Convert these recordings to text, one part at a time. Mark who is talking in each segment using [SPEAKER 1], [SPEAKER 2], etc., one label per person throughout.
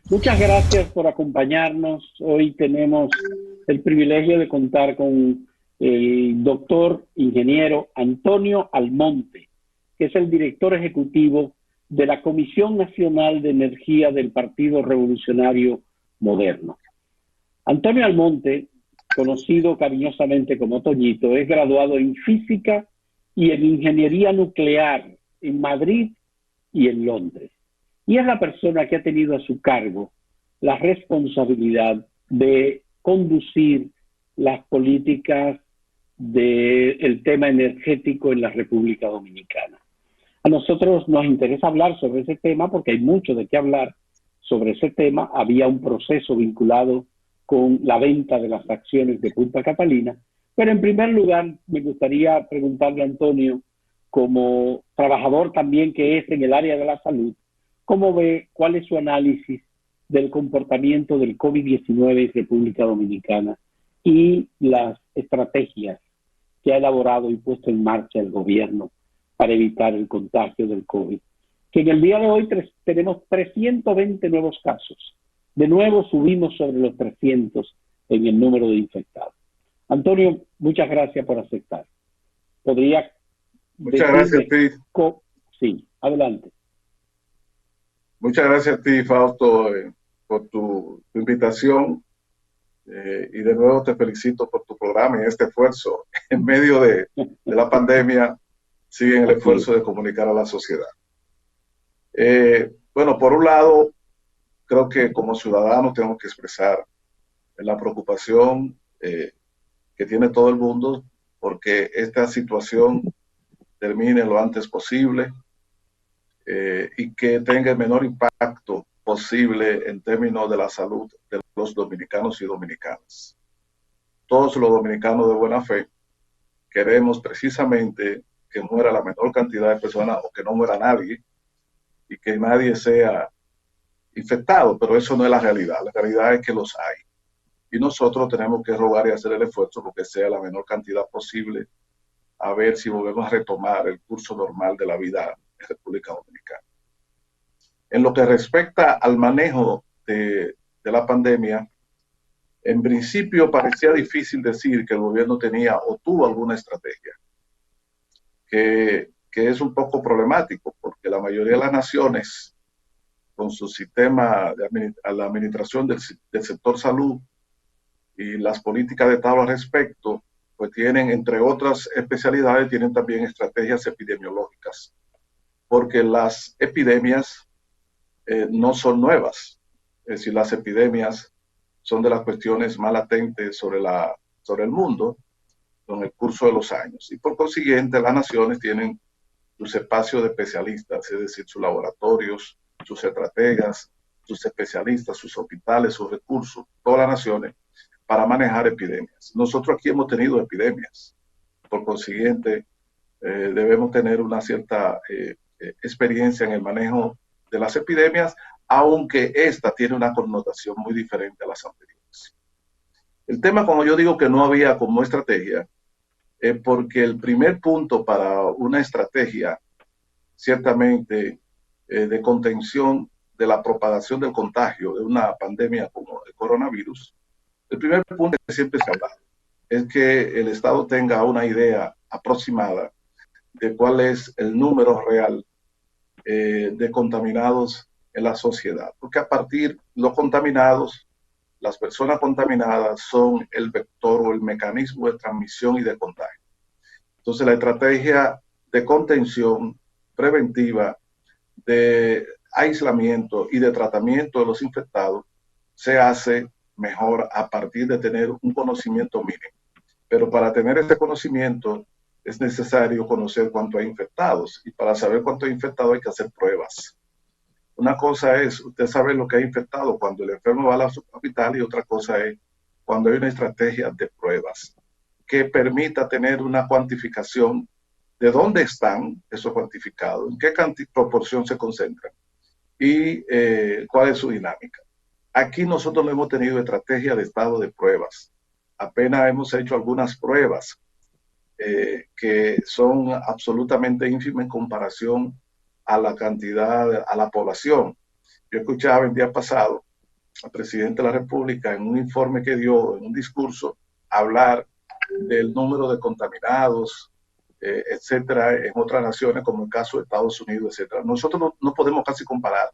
[SPEAKER 1] Muchas gracias por acompañarnos. Hoy tenemos el privilegio de contar con el doctor ingeniero Antonio Almonte, que es el director ejecutivo de la Comisión Nacional de Energía del Partido Revolucionario Moderno. Antonio Almonte, conocido cariñosamente como Toñito, es graduado en física y en ingeniería nuclear en Madrid y en Londres. Y es la persona que ha tenido a su cargo la responsabilidad de conducir las políticas del tema energético en la República Dominicana. A nosotros nos interesa hablar sobre ese tema porque hay mucho de qué hablar sobre ese tema. Había un proceso vinculado con la venta de las acciones de Punta Catalina, pero en primer lugar me gustaría preguntarle a Antonio, como trabajador también que es en el área de la salud, ¿cómo ve, cuál es su análisis del comportamiento del COVID-19 en República Dominicana y las estrategias que ha elaborado y puesto en marcha el gobierno para evitar el contagio del COVID? Que en el día de hoy tenemos 320 nuevos casos. De nuevo subimos sobre los 300 en el número de infectados. Antonio, muchas gracias por aceptar. ¿Podría
[SPEAKER 2] Muchas gracias a
[SPEAKER 1] decirme?
[SPEAKER 2] ti.
[SPEAKER 1] Sí, adelante.
[SPEAKER 2] Muchas gracias a ti, Fausto, por tu invitación. Y de nuevo te felicito por tu programa y este esfuerzo. En medio de la pandemia, siguen el esfuerzo de comunicar a la sociedad. Bueno, por un lado, creo que como ciudadanos tenemos que expresar la preocupación que tiene todo el mundo porque esta situación termine lo antes posible y que tenga el menor impacto posible en términos de la salud de los dominicanos y dominicanas. Todos los dominicanos de buena fe queremos precisamente que muera la menor cantidad de personas o que no muera nadie y que nadie sea infectado, pero eso no es la realidad. La realidad es que los hay. Y nosotros tenemos que rogar y hacer el esfuerzo porque sea la menor cantidad posible, a ver si volvemos a retomar el curso normal de la vida en República Dominicana. En lo que respecta al manejo de la pandemia, en principio parecía difícil decir que el gobierno tenía o tuvo alguna estrategia, que es un poco problemático, porque la mayoría de las naciones, con su sistema de la administración del sector salud y las políticas de Estado al respecto, pues tienen, entre otras especialidades, tienen también estrategias epidemiológicas, porque las epidemias no son nuevas. Es decir, las epidemias son de las cuestiones más latentes sobre el mundo con el curso de los años. Y por consiguiente, las naciones tienen sus espacios de especialistas, es decir, sus laboratorios, sus estrategas, sus especialistas, sus hospitales, sus recursos, todas las naciones, para manejar epidemias. Nosotros aquí hemos tenido epidemias. Por consiguiente, debemos tener una cierta experiencia en el manejo de las epidemias, aunque esta tiene una connotación muy diferente a las anteriores. El tema, como yo digo que no había como estrategia, es porque el primer punto para una estrategia, ciertamente, de contención de la propagación del contagio de una pandemia como el coronavirus, el primer punto que siempre se habla es que el Estado tenga una idea aproximada de cuál es el número real de contaminados en la sociedad, porque a partir de los contaminados, las personas contaminadas son el vector o el mecanismo de transmisión y de contagio. Entonces la estrategia de contención preventiva, de aislamiento y de tratamiento de los infectados se hace mejor a partir de tener un conocimiento mínimo. Pero para tener ese conocimiento es necesario conocer cuánto hay infectados, y para saber cuánto hay infectados hay que hacer pruebas. Una cosa es usted saber lo que hay infectado cuando el enfermo va a la hospital, y otra cosa es cuando hay una estrategia de pruebas que permita tener una cuantificación de dónde están esos cuantificados, en qué proporción se concentran y cuál es su dinámica. Aquí nosotros no hemos tenido estrategia de estado de pruebas. Apenas hemos hecho algunas pruebas que son absolutamente ínfimas en comparación a la cantidad, a la población. Yo escuchaba el día pasado al presidente de la República en un informe que dio, en un discurso, hablar del número de contaminados, etcétera, en otras naciones, como el caso de Estados Unidos, etcétera. Nosotros no podemos casi comparar,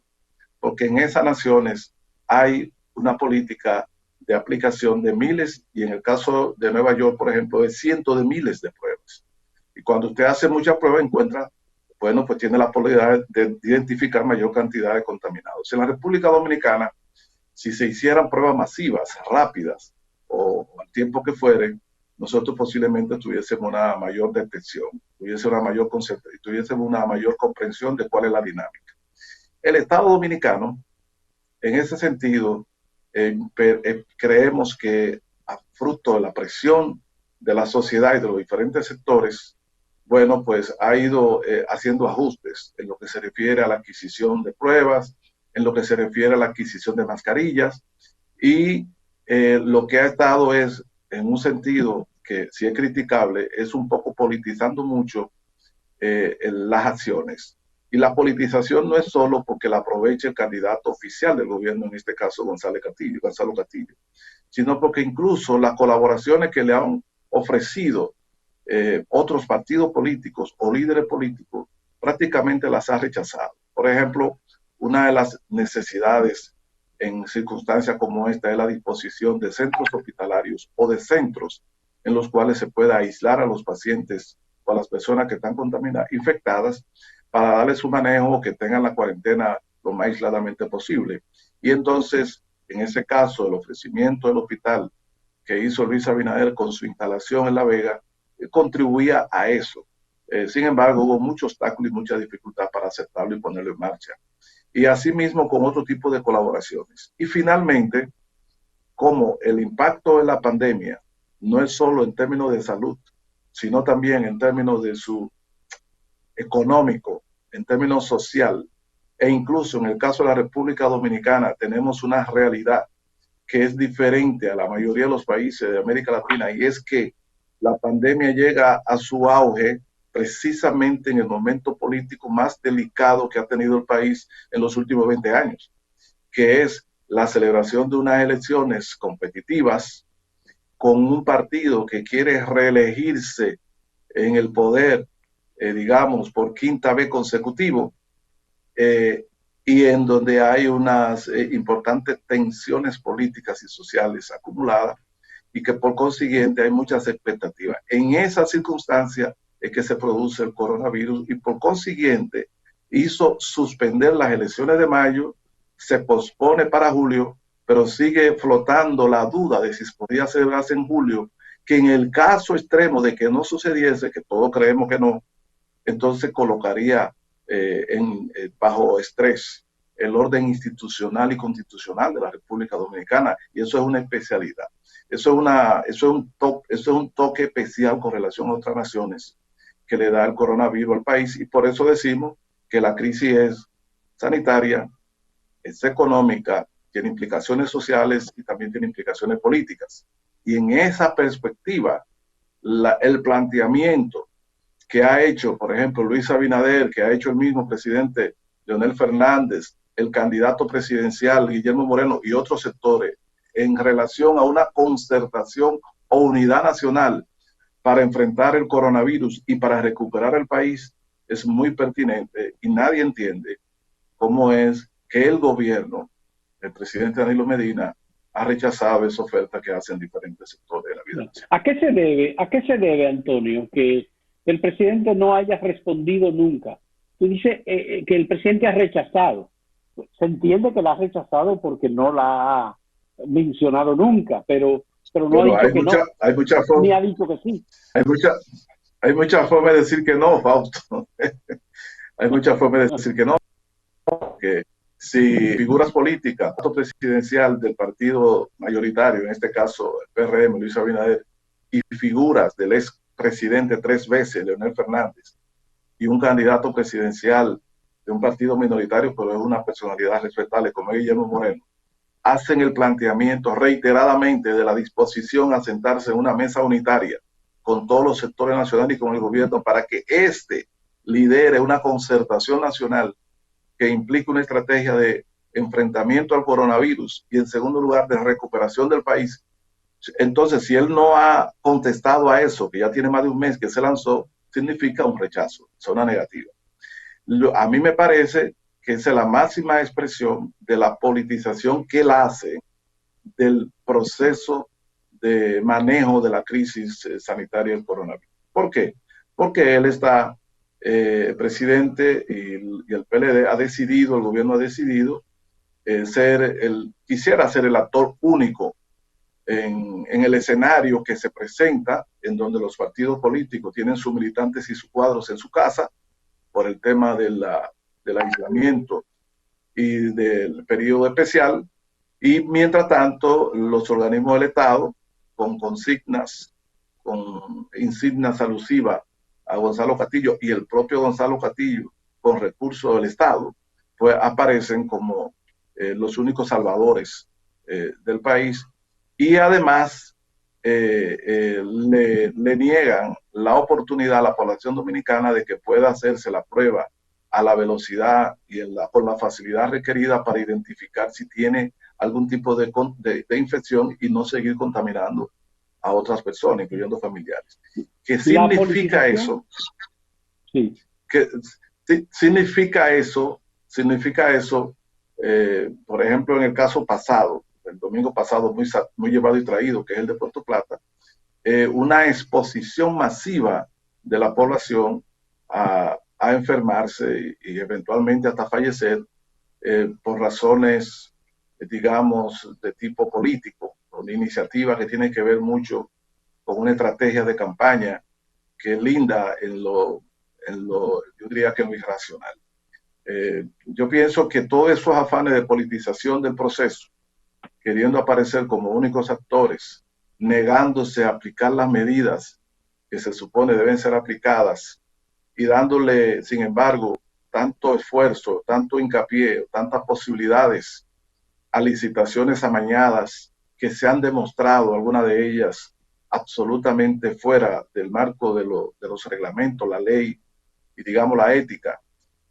[SPEAKER 2] porque en esas naciones hay una política de aplicación de miles, y en el caso de Nueva York, por ejemplo, de cientos de miles de pruebas. Y cuando usted hace muchas pruebas, encuentra, bueno, pues tiene la posibilidad de identificar mayor cantidad de contaminados. En la República Dominicana, si se hicieran pruebas masivas, rápidas, o al tiempo que fuere, nosotros posiblemente tuviésemos una mayor detección, tuviésemos una mayor comprensión de cuál es la dinámica. El Estado Dominicano, en ese sentido, creemos que a fruto de la presión de la sociedad y de los diferentes sectores, bueno, pues ha ido haciendo ajustes en lo que se refiere a la adquisición de pruebas, en lo que se refiere a la adquisición de mascarillas, y lo que ha estado es, en un sentido que sí es criticable, es un poco politizando mucho las acciones. Y la politización no es solo porque la aproveche el candidato oficial del gobierno, en este caso Gonzalo Castillo, sino porque incluso las colaboraciones que le han ofrecido otros partidos políticos o líderes políticos, prácticamente las ha rechazado. Por ejemplo, una de las necesidades en circunstancias como esta es la disposición de centros hospitalarios o de centros en los cuales se pueda aislar a los pacientes o a las personas que están contaminadas, infectadas, para darles un manejo, que tengan la cuarentena lo más aisladamente posible. Y entonces, en ese caso, el ofrecimiento del hospital que hizo Luis Abinader con su instalación en La Vega contribuía a eso. Sin embargo, hubo muchos obstáculos y mucha dificultad para aceptarlo y ponerlo en marcha. Y asimismo con otro tipo de colaboraciones. Y finalmente, como el impacto de la pandemia no es solo en términos de salud, sino también en términos de su económico, en términos social, e incluso en el caso de la República Dominicana tenemos una realidad que es diferente a la mayoría de los países de América Latina, y es que la pandemia llega a su auge precisamente en el momento político más delicado que ha tenido el país en los últimos 20 años, que es la celebración de unas elecciones competitivas con un partido que quiere reelegirse en el poder, digamos, por quinta vez consecutivo, y en donde hay unas importantes tensiones políticas y sociales acumuladas, y que por consiguiente hay muchas expectativas. En esa circunstancia es que se produce el coronavirus, y por consiguiente hizo suspender las elecciones de mayo, se pospone para julio, pero sigue flotando la duda de si se podía celebrarse en julio, que en el caso extremo de que no sucediese, que todos creemos que no, entonces colocaría bajo estrés el orden institucional y constitucional de la República Dominicana, y eso es una especialidad. Eso es un toque especial con relación a otras naciones que le da el coronavirus al país, y por eso decimos que la crisis es sanitaria, es económica, tiene implicaciones sociales y también tiene implicaciones políticas. Y en esa perspectiva, el planteamiento que ha hecho, por ejemplo, Luis Abinader, que ha hecho el mismo presidente Leonel Fernández, el candidato presidencial Guillermo Moreno y otros sectores, en relación a una concertación o unidad nacional para enfrentar el coronavirus y para recuperar el país, es muy pertinente, y nadie entiende cómo es que el gobierno, el presidente Danilo Medina, ha rechazado esa oferta que hacen diferentes sectores de la vida nacional.
[SPEAKER 1] ¿A qué se debe, Antonio, que el presidente no haya respondido nunca? Tú dices que el presidente ha rechazado. Se entiende que la ha rechazado porque no la ha mencionado nunca, pero no
[SPEAKER 2] Bueno,
[SPEAKER 1] ha dicho que no, ni ha dicho que sí.
[SPEAKER 2] Hay muchas formas de decir que no, Fausto. Hay muchas formas de decir que no. Que si figuras políticas, tanto presidencial del partido mayoritario, en este caso el PRM, Luis Abinader, y figuras del ex presidente 3 veces, Leonel Fernández, y un candidato presidencial de un partido minoritario, pero es una personalidad respetable como es Guillermo Moreno, hacen el planteamiento reiteradamente de la disposición a sentarse en una mesa unitaria con todos los sectores nacionales y con el gobierno para que lidere una concertación nacional que implique una estrategia de enfrentamiento al coronavirus y en segundo lugar de recuperación del país. Entonces, si él no ha contestado a eso, que ya tiene más de un mes que se lanzó, significa un rechazo, es una negativa. A mí me parece que esa es la máxima expresión de la politización que él hace del proceso de manejo de la crisis sanitaria del coronavirus. ¿Por qué? Porque él está, presidente y el PLD ha decidido, el gobierno ha decidido quisiera ser el actor único en el escenario que se presenta, en donde los partidos políticos tienen sus militantes y sus cuadros en su casa, por el tema del aislamiento y del periodo especial, y mientras tanto los organismos del Estado, con insignias alusivas a Gonzalo Castillo y el propio Gonzalo Castillo, con recursos del Estado, pues aparecen como los únicos salvadores del país, y además le niegan la oportunidad a la población dominicana de que pueda hacerse la prueba a la velocidad y con la facilidad requerida para identificar si tiene algún tipo de infección y no seguir contaminando a otras personas, incluyendo familiares. ¿Qué significa eso?
[SPEAKER 1] Sí.
[SPEAKER 2] ¿Qué significa eso? Significa eso, por ejemplo, en el caso pasado, el domingo pasado, muy llevado y traído, que es el de Puerto Plata, una exposición masiva de la población a enfermarse y eventualmente hasta fallecer por razones, digamos, de tipo político, con iniciativas que tienen que ver mucho con una estrategia de campaña que linda yo diría que en lo irracional. Yo pienso que todos esos afanes de politización del proceso, queriendo aparecer como únicos actores, negándose a aplicar las medidas que se supone deben ser aplicadas y dándole, sin embargo, tanto esfuerzo, tanto hincapié, tantas posibilidades a licitaciones amañadas que se han demostrado, algunas de ellas absolutamente fuera del marco de los reglamentos, la ley y digamos la ética,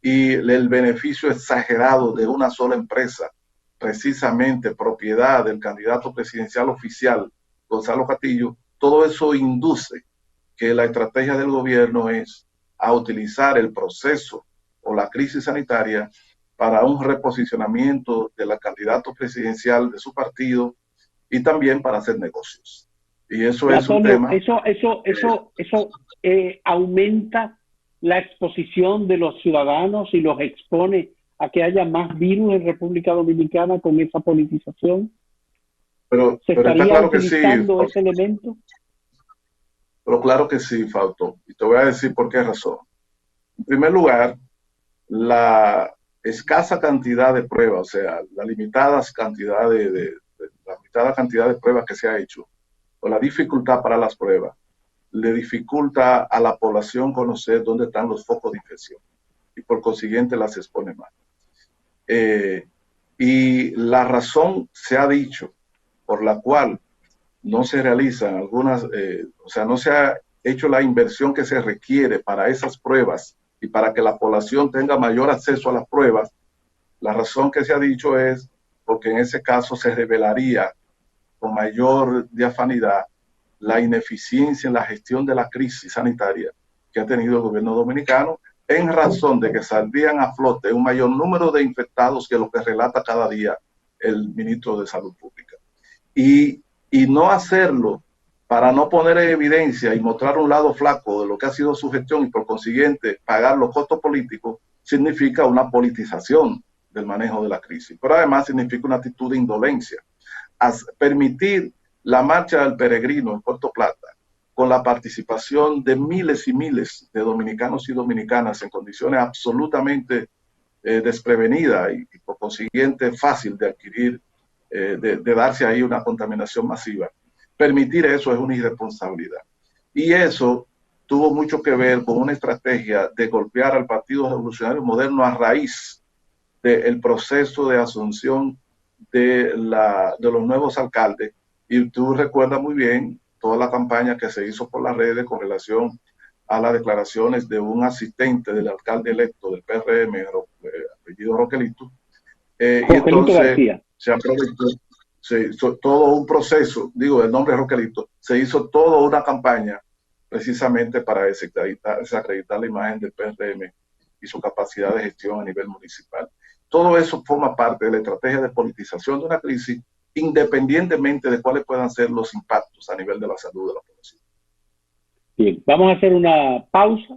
[SPEAKER 2] y el beneficio exagerado de una sola empresa, precisamente propiedad del candidato presidencial oficial, Gonzalo Castillo, todo eso induce que la estrategia del gobierno es a utilizar el proceso o la crisis sanitaria para un reposicionamiento de la candidato presidencial de su partido y también para hacer negocios. Y eso es un tema.
[SPEAKER 1] Eso aumenta la exposición de los ciudadanos y los expone a que haya más virus en República Dominicana con esa politización. ¿Se estaría
[SPEAKER 2] claro
[SPEAKER 1] utilizando
[SPEAKER 2] que sí,
[SPEAKER 1] ese elemento?
[SPEAKER 2] Pero claro que sí, Fausto. Y te voy a decir por qué razón. En primer lugar, la escasa cantidad de pruebas, o sea, la limitada cantidad de pruebas que se ha hecho, o la dificultad para las pruebas, le dificulta a la población conocer dónde están los focos de infección y por consiguiente las expone más. Y la razón se ha dicho por la cual no se realizan algunas, o sea, no se ha hecho la inversión que se requiere para esas pruebas y para que la población tenga mayor acceso a las pruebas, la razón que se ha dicho es porque en ese caso se revelaría con mayor diafanidad la ineficiencia en la gestión de la crisis sanitaria que ha tenido el gobierno dominicano, en razón de que saldrían a flote un mayor número de infectados que lo que relata cada día el ministro de Salud Pública. Y no hacerlo para no poner en evidencia y mostrar un lado flaco de lo que ha sido su gestión y por consiguiente pagar los costos políticos, significa una politización del manejo de la crisis. Pero además significa una actitud de indolencia. Permitir la marcha del peregrino en Puerto Plata con la participación de miles y miles de dominicanos y dominicanas en condiciones absolutamente desprevenidas y por consiguiente fácil de adquirir, de darse ahí una contaminación masiva. Permitir eso es una irresponsabilidad. Y eso tuvo mucho que ver con una estrategia de golpear al Partido Revolucionario Moderno a raíz del proceso de asunción de los nuevos alcaldes. Y tú recuerdas muy bien toda la campaña que se hizo por las redes con relación a las declaraciones de un asistente del alcalde electo del PRM, apellido Roquelito, y
[SPEAKER 1] Joselito
[SPEAKER 2] entonces
[SPEAKER 1] García.
[SPEAKER 2] se aprovechó, se hizo todo un proceso, digo, el nombre Roquelito, se hizo toda una campaña precisamente para desacreditar la imagen del PRM y su capacidad de gestión a nivel municipal. Todo eso forma parte de la estrategia de politización de una crisis, independientemente de cuáles puedan ser los impactos a nivel de la salud de la población.
[SPEAKER 1] Bien, vamos a hacer una pausa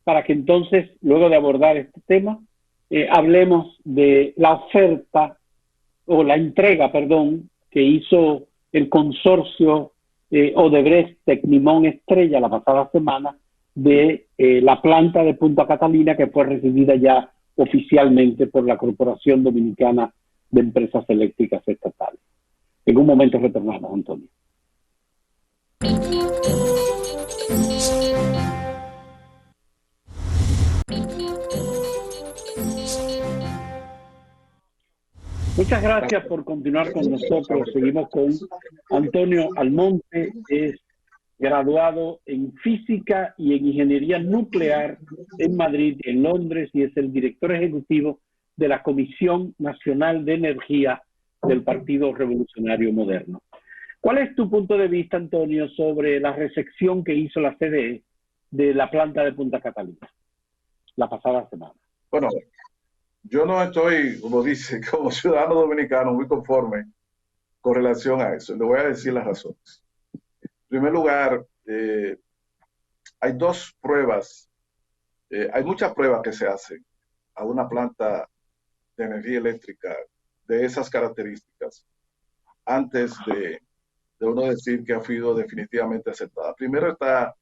[SPEAKER 1] para que entonces, luego de abordar este tema, hablemos de la oferta o la entrega, perdón, que hizo el consorcio Odebrecht Tecnimont Estrella la pasada semana de la planta de Punta Catalina, que fue recibida ya oficialmente por la Corporación Dominicana de Empresas Eléctricas Estatales. En un momento retornamos, Antonio. Muchas gracias por continuar con nosotros. Seguimos con Antonio Almonte, es graduado en Física y en Ingeniería Nuclear en Madrid y en Londres, y es el director ejecutivo de la Comisión Nacional de Energía del Partido Revolucionario Moderno. ¿Cuál es tu punto de vista, Antonio, sobre la recepción que hizo la CDE de la planta de Punta Catalina la pasada semana?
[SPEAKER 2] Bueno, yo no estoy, como dice, como ciudadano dominicano muy conforme con relación a eso. Le voy a decir las razones. En primer lugar, hay dos pruebas, hay muchas pruebas que se hacen a una planta de energía eléctrica de esas características antes de uno decir que ha sido definitivamente aceptada. Primero está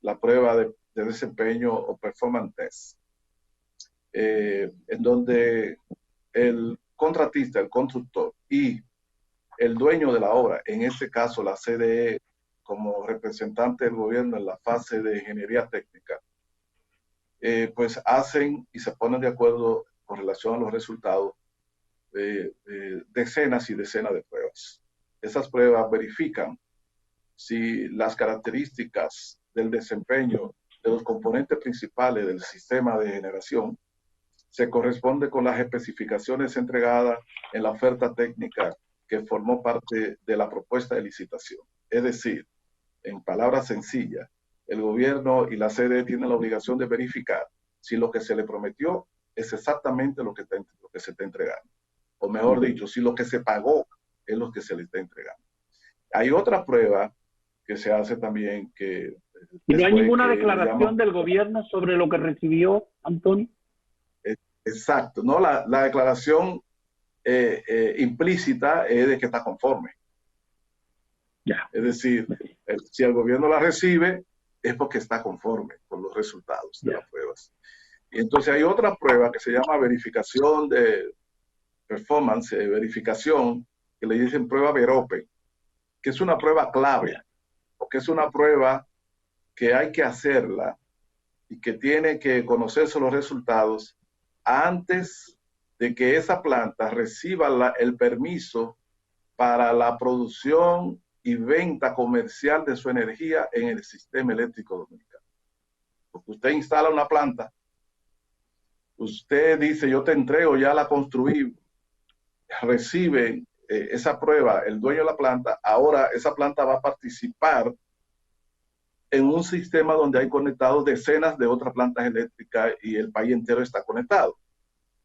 [SPEAKER 2] la prueba de desempeño o performance test, en donde el contratista, el constructor y el dueño de la obra, en este caso la CDE como representante del gobierno en la fase de ingeniería técnica, pues hacen y se ponen de acuerdo con relación a los resultados decenas y decenas de pruebas. Esas pruebas verifican si las características del desempeño de los componentes principales del sistema de generación se corresponde con las especificaciones entregadas en la oferta técnica que formó parte de la propuesta de licitación. Es decir, en palabras sencillas, el gobierno y la CDE tienen la obligación de verificar si lo que se le prometió es exactamente lo que se está entregando. O mejor dicho, si lo que se pagó es lo que se le está entregando. Hay otra prueba que se hace también que...
[SPEAKER 1] ¿Y no hay ninguna declaración del gobierno sobre lo que recibió, Antonio?
[SPEAKER 2] Exacto, ¿no? La declaración implícita es de que está conforme.
[SPEAKER 1] Ya.
[SPEAKER 2] Es decir, si el gobierno la recibe, es porque está conforme con los resultados de las pruebas. Y entonces hay otra prueba que se llama verificación de performance, verificación, que le dicen prueba Verope, que es una prueba clave, porque es una prueba que hay que hacerla y que tiene que conocerse los resultados antes de que esa planta reciba el permiso para la producción y venta comercial de su energía en el sistema eléctrico dominicano. Porque usted instala una planta, usted dice, yo te entrego, ya la construí, recibe esa prueba el dueño de la planta, ahora esa planta va a participar en un sistema donde hay conectados decenas de otras plantas eléctricas y el país entero está conectado.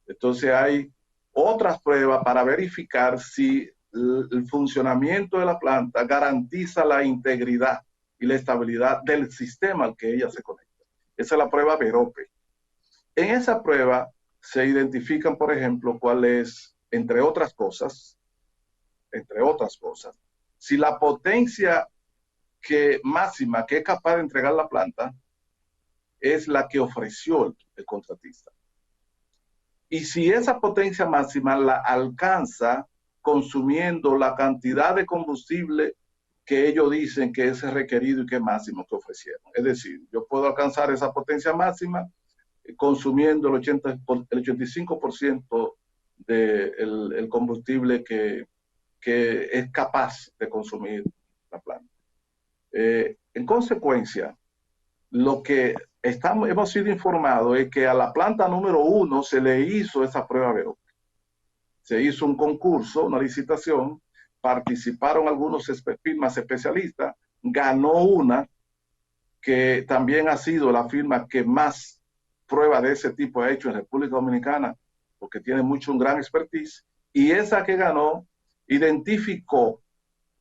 [SPEAKER 2] Entonces hay otras pruebas para verificar si el funcionamiento de la planta garantiza la integridad y la estabilidad del sistema al que ella se conecta. Esa es la prueba Verope. En esa prueba se identifican, por ejemplo, cuál es, entre otras cosas, si la potencia máxima que es capaz de entregar la planta es la que ofreció el contratista. Y si esa potencia máxima la alcanza consumiendo la cantidad de combustible que ellos dicen que es requerido y que es máximo que ofrecieron. Es decir, yo puedo alcanzar esa potencia máxima consumiendo el 85% del combustible que es capaz de consumir la planta. En consecuencia, lo que hemos sido informados es que a la planta número 1 se le hizo esa prueba Verope. Se hizo un concurso, una licitación, participaron algunos firmas especialistas, ganó una que también ha sido la firma que más pruebas de ese tipo ha hecho en República Dominicana, porque tiene un gran expertise, y esa que ganó identificó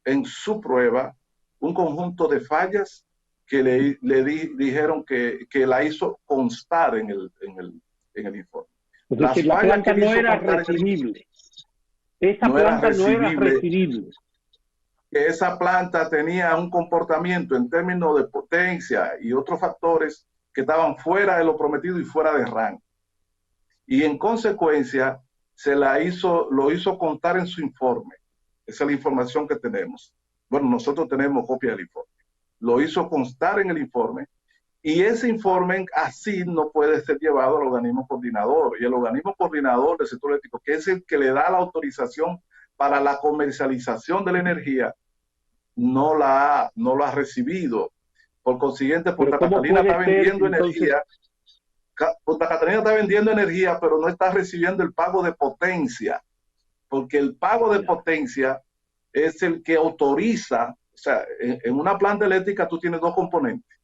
[SPEAKER 2] en su prueba un conjunto de fallas que dijeron que la hizo constar en el informe.
[SPEAKER 1] Es decir, la planta no era recibible. Esa planta no era recibible.
[SPEAKER 2] Esa planta tenía un comportamiento en términos de potencia y otros factores que estaban fuera de lo prometido y fuera de rango. Y en consecuencia, lo hizo contar en su informe. Esa es la información que tenemos. Bueno, nosotros tenemos copia del informe. Lo hizo constar en el informe, y ese informe así no puede ser llevado al organismo coordinador. Y el organismo coordinador del sector eléctrico, que es el que le da la autorización para la comercialización de la energía, no la ha recibido. Por consiguiente, Punta Catalina está vendiendo energía. Punta Catalina está vendiendo energía, pero no está recibiendo el pago de potencia, porque el pago de potencia es el que autoriza. O sea, en una planta eléctrica tú tienes dos componentes.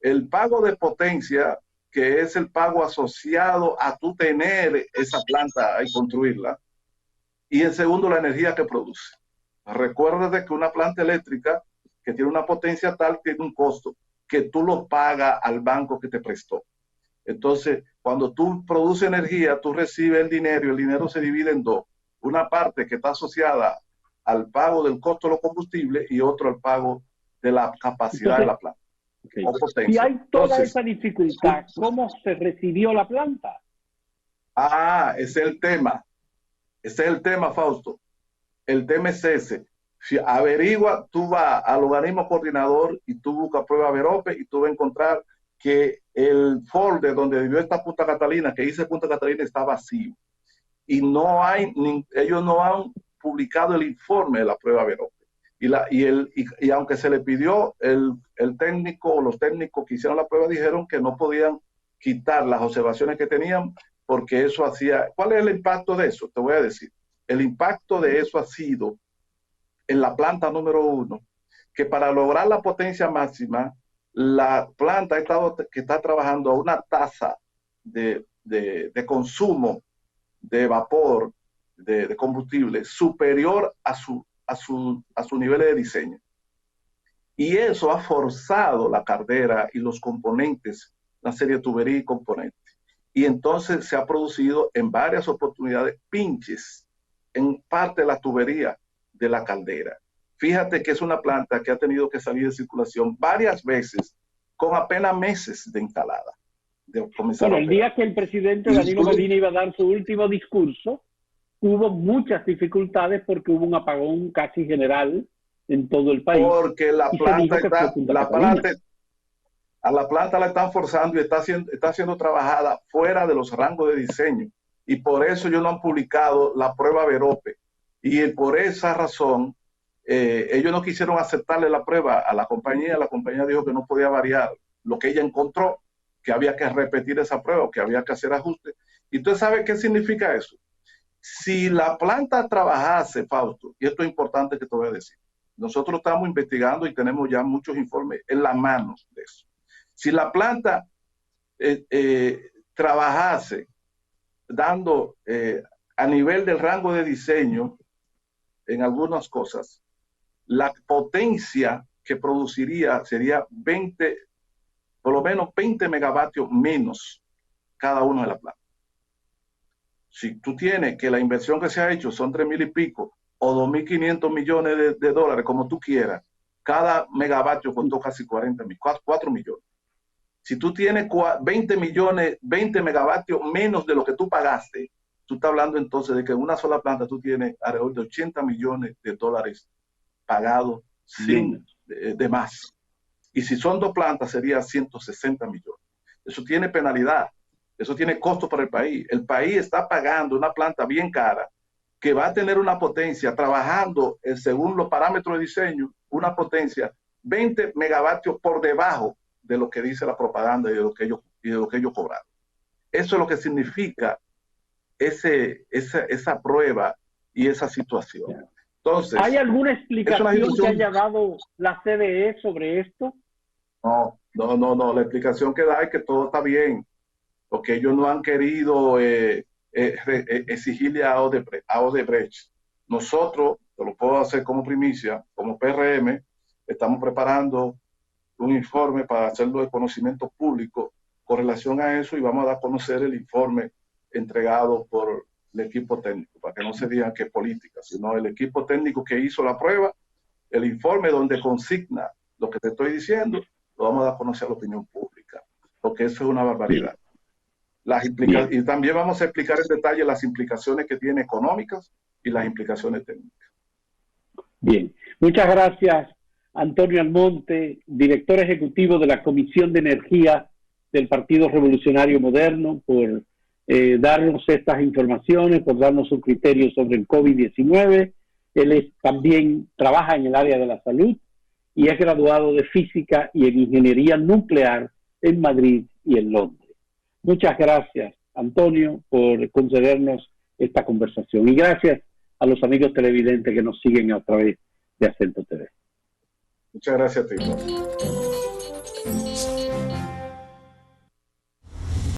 [SPEAKER 2] El pago de potencia, que es el pago asociado a tú tener esa planta y construirla, y el segundo, la energía que produce. Recuerda que una planta eléctrica que tiene una potencia tal tiene un costo que tú lo pagas al banco que te prestó. Entonces, cuando tú produces energía, tú recibes el dinero, y el dinero se divide en dos. Una parte que está asociada al pago del costo de los combustibles y otro al pago de la capacidad de la planta.
[SPEAKER 1] Okay. Si hay toda esa dificultad, ¿cómo se recibió la planta?
[SPEAKER 2] Ese es el tema. Ese es el tema, Fausto. El tema es ese. Si averigua, tú vas al organismo coordinador y tú buscas prueba Verope y tú vas a encontrar que el folder donde vivió esta Punta Catalina, que dice Punta Catalina, está vacío. Y ellos no han publicado el informe de la prueba Verope. Y aunque se le pidió, el técnico o los técnicos que hicieron la prueba dijeron que no podían quitar las observaciones que tenían, porque eso hacía... ¿Cuál es el impacto de eso? Te voy a decir. El impacto de eso ha sido en la planta número 1, que para lograr la potencia máxima, la planta que está trabajando a una tasa de consumo de vapor, de combustible, superior a su nivel de diseño. Y eso ha forzado la caldera y los componentes, la serie de tubería y componentes. Y entonces se ha producido en varias oportunidades pinches en parte de la tubería de la caldera. Fíjate que es una planta que ha tenido que salir de circulación varias veces con apenas meses de instalada.
[SPEAKER 1] Bueno, el día que el presidente Danilo Medina iba a dar su último discurso, hubo muchas dificultades porque hubo un apagón casi general en todo el país.
[SPEAKER 2] Porque a la planta la están forzando y está siendo trabajada fuera de los rangos de diseño. Y por eso ellos no han publicado la prueba Verope. Y por esa razón, ellos no quisieron aceptarle la prueba a la compañía. La compañía dijo que no podía variar lo que ella encontró, que había que repetir esa prueba, que había que hacer ajustes. ¿Y tú sabes qué significa eso? Si la planta trabajase, Fausto, y esto es importante que te voy a decir, nosotros estamos investigando y tenemos ya muchos informes en las manos de eso. Si la planta trabajase dando a nivel del rango de diseño en algunas cosas, la potencia que produciría sería por lo menos 20 megavatios menos cada uno de la planta. Si tú tienes que la inversión que se ha hecho son 3,000 y pico o 2.500 millones de dólares, como tú quieras, cada megavatio costó casi 4 millones. Si tú tienes 20 megavatios menos de lo que tú pagaste, tú estás hablando entonces de que en una sola planta tú tienes alrededor de 80 millones de dólares pagados de más. Y si son dos plantas sería 160 millones. Eso tiene penalidad, eso tiene costo para el país. El país está pagando una planta bien cara que va a tener una potencia, trabajando según los parámetros de diseño, una potencia 20 megavatios por debajo de lo que dice la propaganda y de lo que ellos cobraron. Eso es lo que significa esa prueba y esa situación. Entonces,
[SPEAKER 1] ¿hay alguna explicación que haya
[SPEAKER 2] situación...
[SPEAKER 1] dado la CDE sobre esto?
[SPEAKER 2] No. La explicación que da es que todo está bien, porque ellos no han querido exigirle a Odebrecht. Nosotros, te lo puedo hacer como primicia, como PRM, estamos preparando un informe para hacerlo de conocimiento público con relación a eso y vamos a dar a conocer el informe entregado por el equipo técnico, para que no se diga que es política, sino el equipo técnico que hizo la prueba, el informe donde consigna lo que te estoy diciendo, lo vamos a dar a conocer a la opinión pública, porque eso es una barbaridad. Y también vamos a explicar en detalle las implicaciones que tiene económicas y las implicaciones técnicas.
[SPEAKER 1] Bien, muchas gracias, Antonio Almonte, director ejecutivo de la Comisión de Energía del Partido Revolucionario Moderno, por darnos estas informaciones, por darnos su criterio sobre el COVID-19. Él también trabaja en el área de la salud y es graduado de Física y en Ingeniería Nuclear en Madrid y en Londres. Muchas gracias, Antonio, por concedernos esta conversación. Y gracias a los amigos televidentes que nos siguen a través de Acento TV.
[SPEAKER 2] Muchas gracias a ti.